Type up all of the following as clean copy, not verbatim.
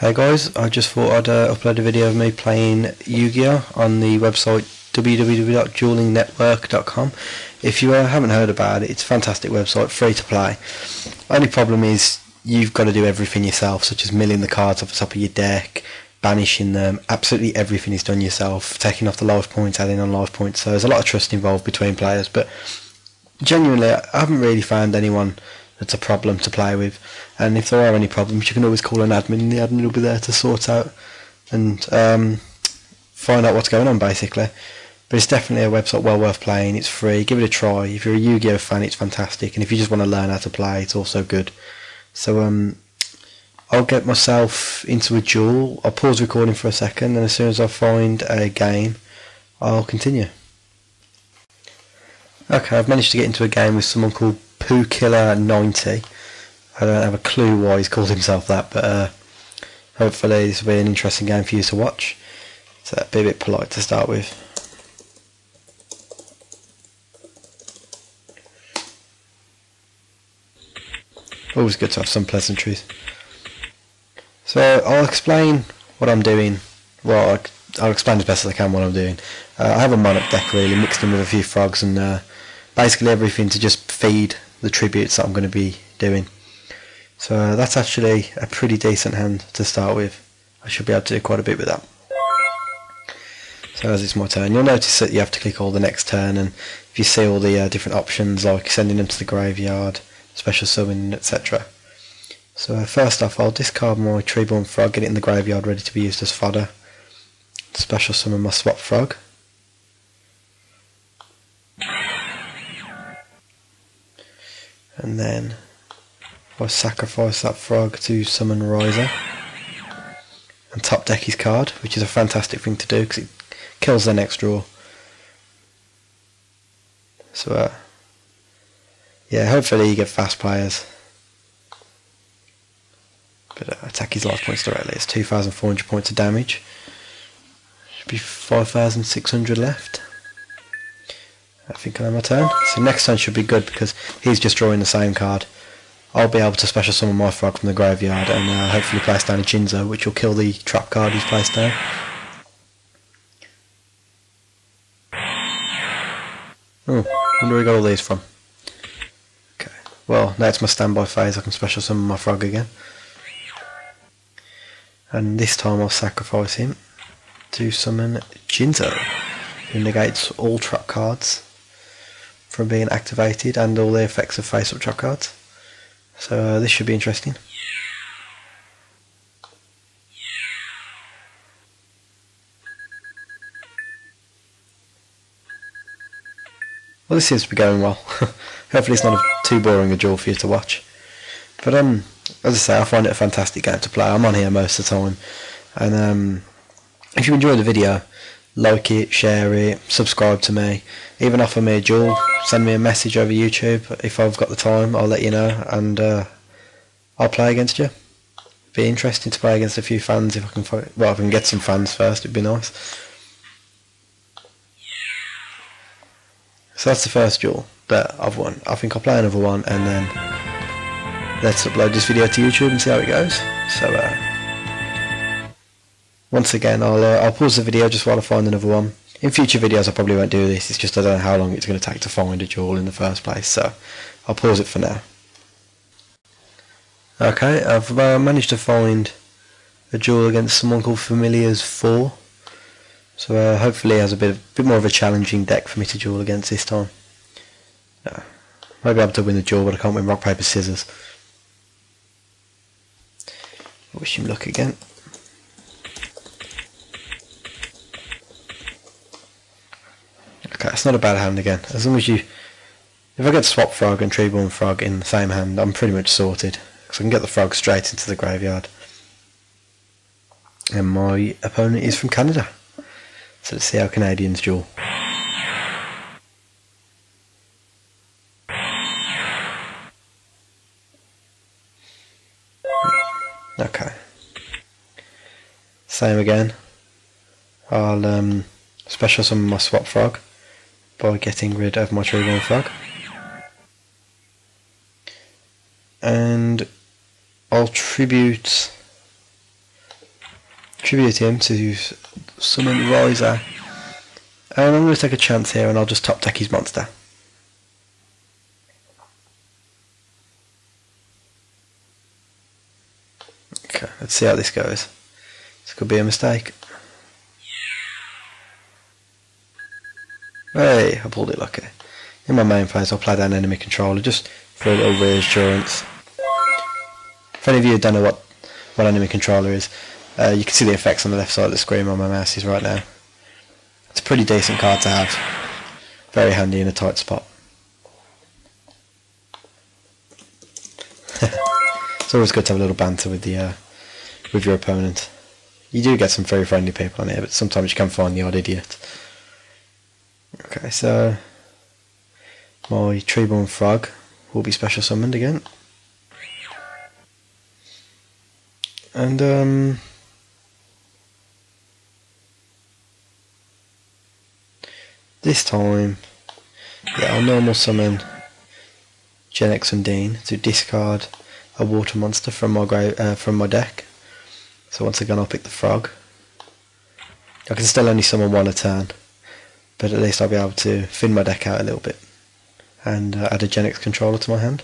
Hey guys, I just thought I'd upload a video of me playing Yu-Gi-Oh on the website www.duelingnetwork.com. If you haven't heard about it, it's a fantastic website, free to play. Only problem is you've got to do everything yourself, such as milling the cards off the top of your deck, banishing them. Absolutely everything is done yourself, taking off the life points, adding on life points. So there's a lot of trust involved between players, but genuinely I haven't really found anyone that's a problem to play with, and if there are any problems you can always call an admin and the admin will be there to sort out and find out what's going on basically. But it's definitely a website well worth playing. It's free, give it a try. If you're a Yu-Gi-Oh fan, it's fantastic, and if you just want to learn how to play, it's also good. So I'll get myself into a duel. I'll pause recording for a second, and as soon as I find a game I'll continue. Okay, I've managed to get into a game with someone called Poo Killer 90. I don't have a clue why he's called himself that, but hopefully this will be an interesting game for you to watch. So be a bit polite to start with. Always good to have some pleasantries. So I'll explain what I'm doing. Well, I'll explain as best as I can what I'm doing. I have a Monarch deck really, mixed in with a few frogs and basically everything to just feed the tributes that I'm going to be doing. So that's actually a pretty decent hand to start with. I should be able to do quite a bit with that. So as it's my turn, you'll notice that you have to click all the next turn, and if you see all the different options like sending them to the graveyard, special summoning, etc. So first off, I'll discard my Treeborn Frog, get it in the graveyard ready to be used as fodder. Special summon my Swap Frog. And then I sacrifice that frog to summon Riser and top deck his card, which is a fantastic thing to do because it kills their next draw. So yeah, hopefully you get fast players. But attack his life points directly. It's 2,400 points of damage. Should be 5,600 left. I think I have my turn. So next turn should be good because he's just drawing the same card. I'll be able to special summon my frog from the graveyard and hopefully place down a Jinzo, which will kill the trap card he's placed down. Oh, wonder where he got all these from. Okay, well now it's my standby phase, I can special summon my frog again. And this time I'll sacrifice him to summon Jinzo, who negates all trap cards from being activated and all the effects of face-up trap cards. So this should be interesting. Well, this seems to be going well. Hopefully it's not too boring a duel for you to watch. But as I say, I find it a fantastic game to play. I'm on here most of the time. And if you enjoy the video, like it, share it, subscribe to me, even offer me a duel, send me a message over YouTube. If I've got the time, I'll let you know, and I'll play against you. Be interesting to play against a few fans if I can find, well, if I can get some fans first, it'd be nice. So that's the first duel that I've won. I think I'll play another one and then let's upload this video to YouTube and see how it goes. So once again, I'll pause the video just while I find another one. In future videos I probably won't do this, it's just I don't know how long it's going to take to find a duel in the first place, so I'll pause it for now. Okay, I've managed to find a duel against someone called Familiars 4, so hopefully he has a bit more of a challenging deck for me to duel against this time. Might be able to win the duel, but I can't win rock, paper, scissors. I wish him luck again. Okay, it's not a bad hand again. As long as if I get Swap Frog and Treeborn Frog in the same hand, I'm pretty much sorted. Because I can get the frog straight into the graveyard. And my opponent is from Canada. So let's see how Canadians duel. Okay. Same again. I'll special summon my Swap Frog by getting rid of my Treeborn Frog. And I'll tribute tribute him to summon Riser. And I'm going to take a chance here and I'll just top deck his monster. Okay, let's see how this goes. This could be a mistake. Hey, I pulled it lucky. In my main phase I'll play down enemy controller just for a little reassurance. If any of you don't know what enemy controller is, you can see the effects on the left side of the screen where my mouse is right now. It's a pretty decent card to have. Very handy in a tight spot. It's always good to have a little banter with your opponent. You do get some very friendly people on here, but sometimes you can find the odd idiot. Okay, so my Treeborn Frog will be special summoned again. And this time, yeah, I'll normal summon Gen X Undine to discard a water monster from my deck. So once again I'll pick the frog. I can still only summon one a turn, but at least I'll be able to thin my deck out a little bit and add a Gen X controller to my hand.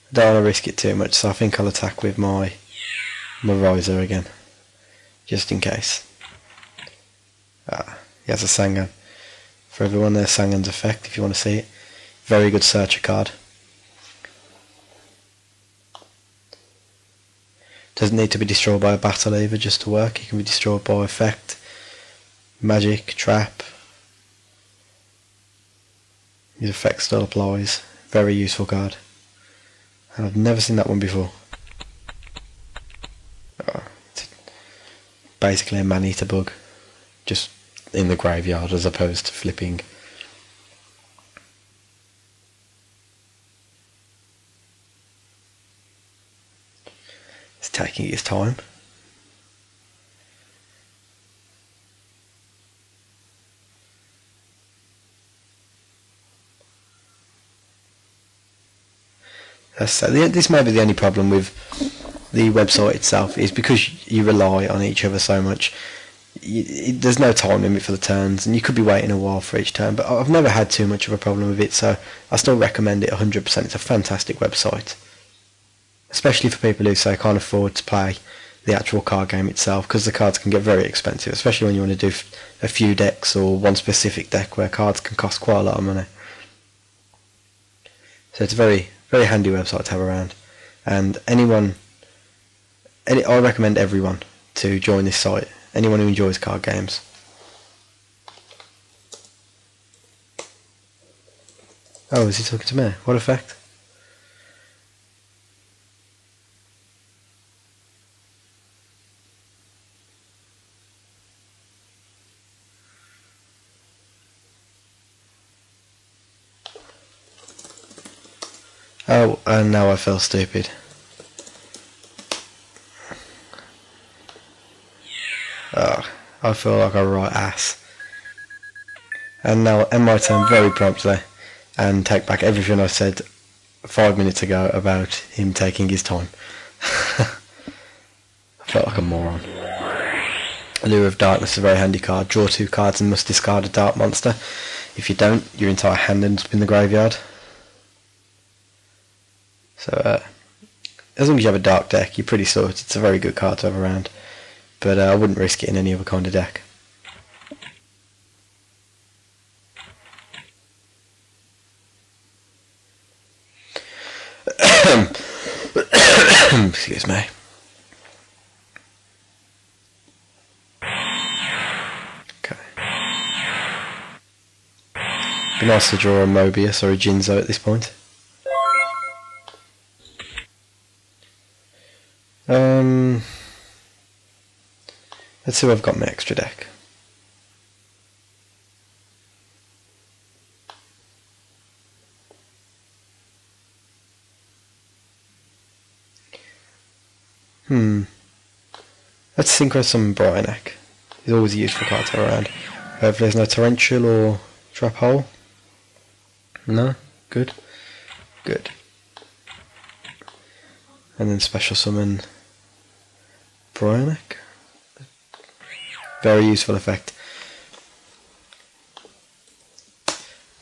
I don't want to risk it too much, so I think I'll attack with my Riser again, just in case. He has a Sangan. For everyone, there's Sangan's effect if you want to see it. Very good searcher card. Doesn't need to be destroyed by a battle either just to work. It can be destroyed by effect, magic, trap. His effect still applies. Very useful card. And I've never seen that one before. It's basically a man-eater bug, just in the graveyard as opposed to flipping. It's taking its time. This may be the only problem with the website itself, is because you rely on each other so much. There's no time limit for the turns, and you could be waiting a while for each turn, but I've never had too much of a problem with it, so I still recommend it 100%. It's a fantastic website, especially for people who say can't afford to play the actual card game itself, because the cards can get very expensive, especially when you want to do a few decks or one specific deck where cards can cost quite a lot of money. So it's a very, very handy website to have around, and I recommend everyone to join this site. Anyone who enjoys card games. Oh, is he talking to me? What effect? Oh, and now I feel stupid. Oh, I feel like a right ass. And now I end my turn very promptly and take back everything I said 5 minutes ago about him taking his time. I felt like a moron. Allure of Darkness is a very handy card. Draw 2 cards and must discard a dark monster. If you don't, your entire hand ends up in the graveyard. So as long as you have a dark deck, you're pretty sorted. It's a very good card to have around. But I wouldn't risk it in any other kind of deck. Excuse me. Okay. Be nice to draw a Mobius or a Jinzo at this point. Let's see what I've got in my extra deck. Let's synchro summon Bryonek. He's always a useful card to have around. Hopefully there's no Torrential or Trap Hole. No? Good. Good. and then special summon Bryonic. Very useful effect.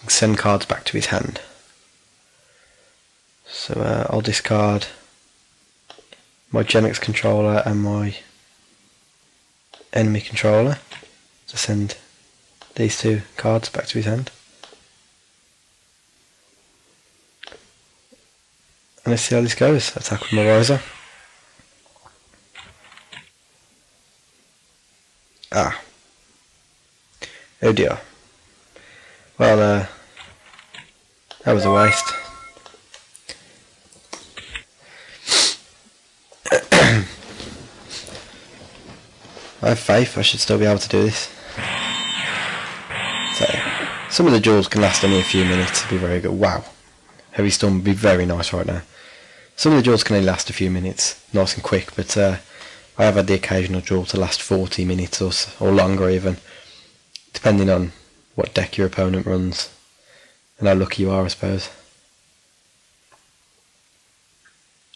Send cards back to his hand. So I'll discard my Genex controller and my enemy controller to send these two cards back to his hand. And let's see how this goes. Attack with my Riser. Ah. Oh dear. Well, that was a waste. I have faith I should still be able to do this. So, some of the duels can last only a few minutes. It'd be very good. Wow. Heavy Storm would be very nice right now. Some of the duels can only last a few minutes, nice and quick, but I have had the occasional duel to last 40 minutes or longer even, depending on what deck your opponent runs and how lucky you are, I suppose.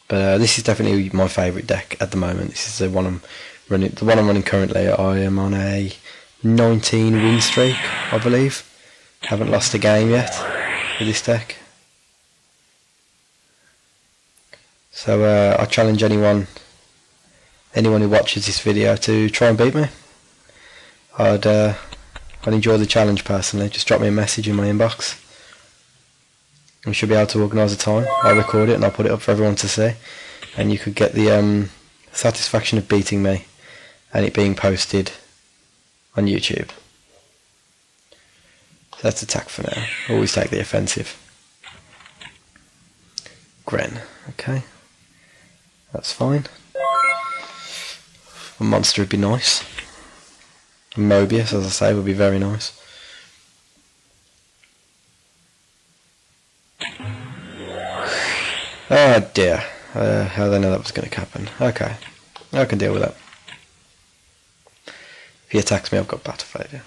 But this is definitely my favourite deck at the moment. This is the one I'm running currently. I am on a 19 win streak, I believe. Haven't lost a game yet with this deck. So I challenge anyone who watches this video to try and beat me. I'd enjoy the challenge personally. Just drop me a message in my inbox. We should be able to organise a time. I'll record it and I'll put it up for everyone to see. And you could get the satisfaction of beating me and it being posted on YouTube. So that's attack for now. Always take the offensive. Gren, okay. That's fine. A monster would be nice. A Mobius, as I say, would be very nice. Oh dear. How did I know that was going to happen? Okay. I can deal with that. If he attacks me, I've got battle failure.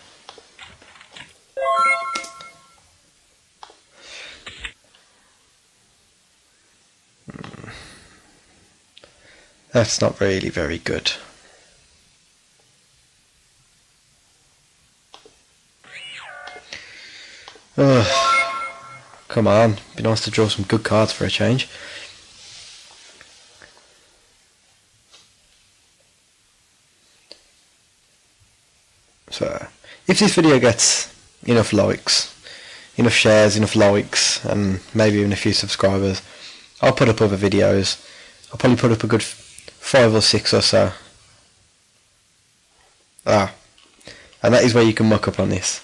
That's not really very good. Ugh. Come on, be nice to draw some good cards for a change. So, if this video gets enough likes, enough shares, enough likes, and maybe even a few subscribers, I'll put up other videos. I'll probably put up a good 5 or 6 or so. And that is where you can muck up on this.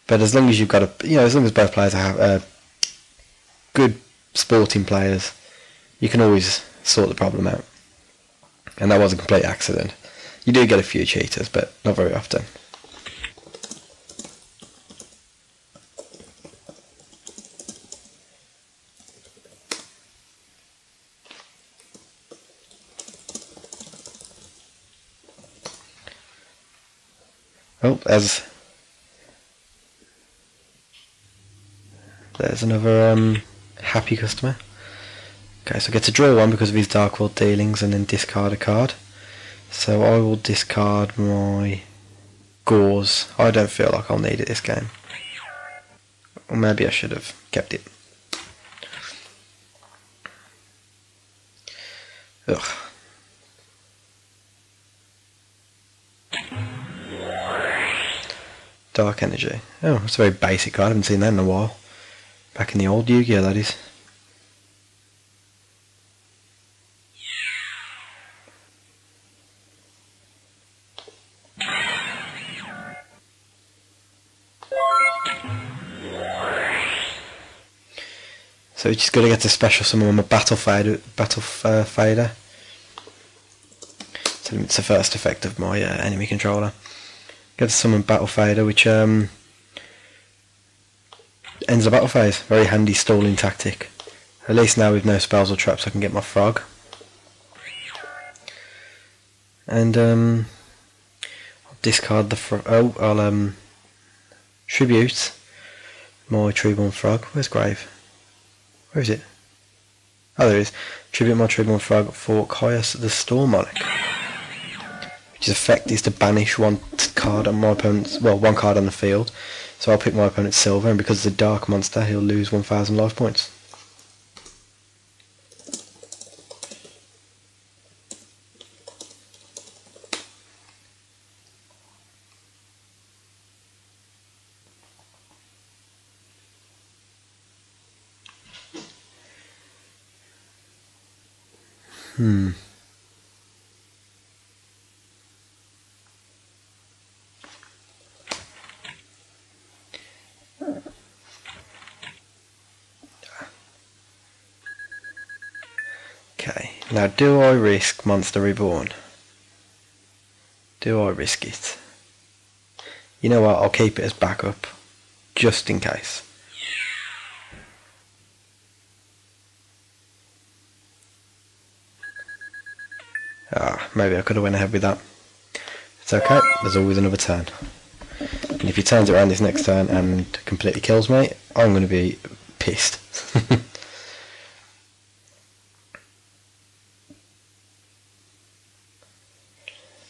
But as long as you've got as long as both players have good sporting players, you can always sort the problem out. And that was a complete accident. You do get a few cheaters, but not very often. Oh, there's another happy customer. Okay, so I get to draw one because of his Dark World dealings and then discard a card. So I will discard my Gauze. I don't feel like I'll need it this game. Or maybe I should have kept it. Ugh. Dark Energy. Oh, that's a very basic card. I haven't seen that in a while. Back in the old Yu-Gi-Oh, that is. So we just got to get a special summon on my Battle Fader. So it's the first effect of my enemy controller. Get to summon Battle Fader, which ends the battle phase. Very handy stalling tactic. At least now with no spells or traps I can get my Frog. And I'll discard the I'll tribute my Treeborn Frog. Where's Grave? Where is it? Oh, there it is. Tribute my Treeborn Frog for Caius the Storm Monarch. Which effect is to banish one card on my opponent's, well, one card on the field. So I'll pick my opponent's silver, and because it's a dark monster, he'll lose 1,000 life points. Okay, now do I risk Monster Reborn? Do I risk it? You know what, I'll keep it as backup, just in case. Maybe I could have went ahead with that. It's okay, there's always another turn. And if he turns it around this next turn and completely kills me, I'm going to be pissed.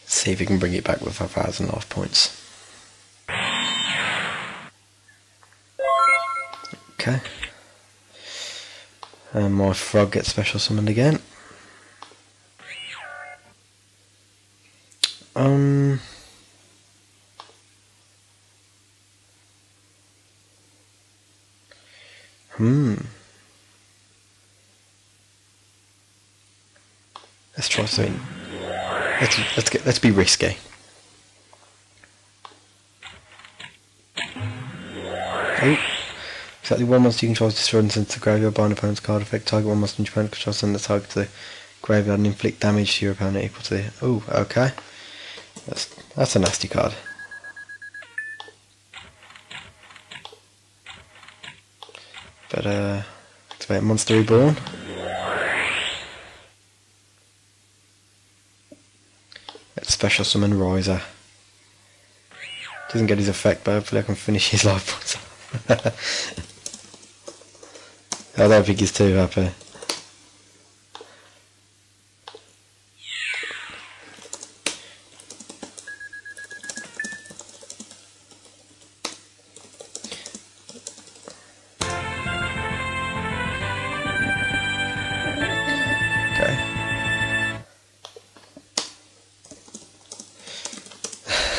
See if he can bring it back with 1,000 life points. Okay. And my frog gets special summoned again. Let's try something. Let's be risky. Oh, exactly one monster you control is destroyed and sent to the graveyard by an opponent's card effect. Target one monster in your opponent control, send the target to the graveyard and inflict damage to your opponent equal to the. Oh, okay. That's a nasty card. But activate Monster Reborn. Let's special summon Riser. Doesn't get his effect, but hopefully I can finish his life points. I don't think he's too happy.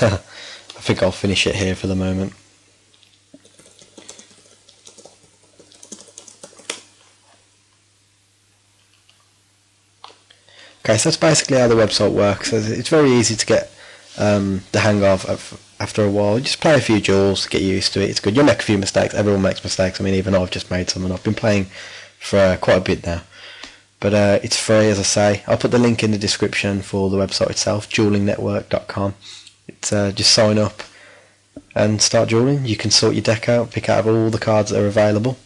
I think I'll finish it here for the moment. Okay, so that's basically how the website works. It's very easy to get the hang of after a while. You just play a few duels, get used to it. It's good. You'll make a few mistakes. Everyone makes mistakes. I mean, even I've just made some, and I've been playing for quite a bit now. But it's free, as I say. I'll put the link in the description for the website itself, duelingnetwork.com. It's just sign up and start dueling. You can sort your deck out, pick out of all the cards that are available.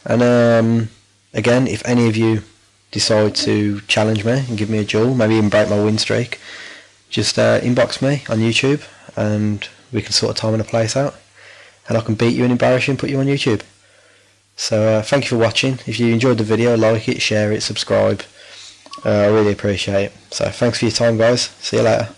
And again, if any of you decide to challenge me and give me a duel, maybe even break my win streak, just inbox me on YouTube and we can sort a time and a place out, and I can beat you and embarrass you and put you on YouTube. So thank you for watching. If you enjoyed the video, like it, share it, subscribe. I really appreciate it. So thanks for your time, guys. See you later.